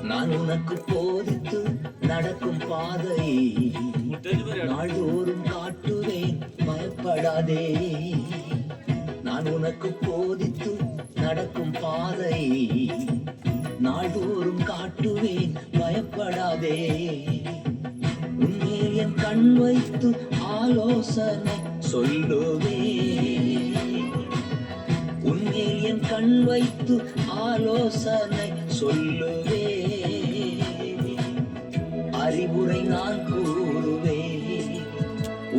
நான் உனக்கு போதித்து நடக்கும் பாதை நாள்தோறும் காட்டுவேன், பயப்படாதே. நான் உனக்கு போதித்து நடக்கும் பாதை நாள்தோறும் காட்டுவேன், பயப்படாதே. உன்மேல் என் கண் வைத்து ஆலோசனை சொல்லுவேன். உன்மேல் என் கண் வைத்து ஆலோசனை சொல்லுவே. அறிவுரை நான் கூறுவே,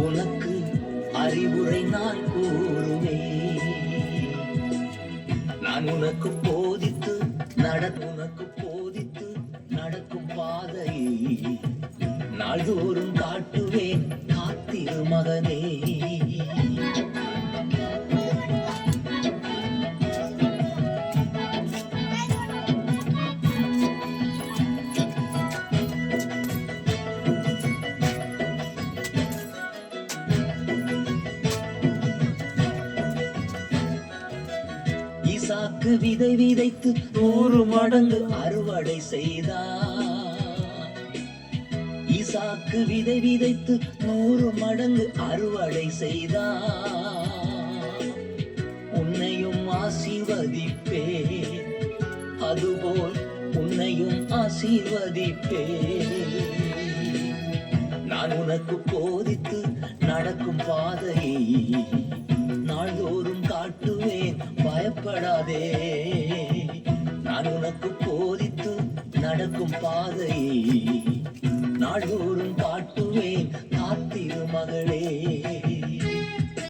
உனக்கு அறிவுரை நான் கூறுவே. நான் உனக்கு போதித்து நடக்கும் பாதை நாள்தோறும் காட்டுவேன், காத்திரு மகனே. ஈசாக்கு விதை விதைத்து 100 மடங்கு அறுவடை செய்தார். ஈசாக்கு விதை விதைத்து 100 மடங்கு அறுவடை செய்தார். உன்னையும் ஆசீர்வதிப்பே, அதுபோல் உன்னையும் ஆசீர்வதிப்பே. நான் உனக்கு போதித்து நடக்கும் பாதையை நாள்தோறும் காட்டுவேன், பயப்படாதே. நான் உனக்கு போதித்து நடக்கும் பாதையை நாள்தோறும் காட்டுவேன், காத்திரு மகளே.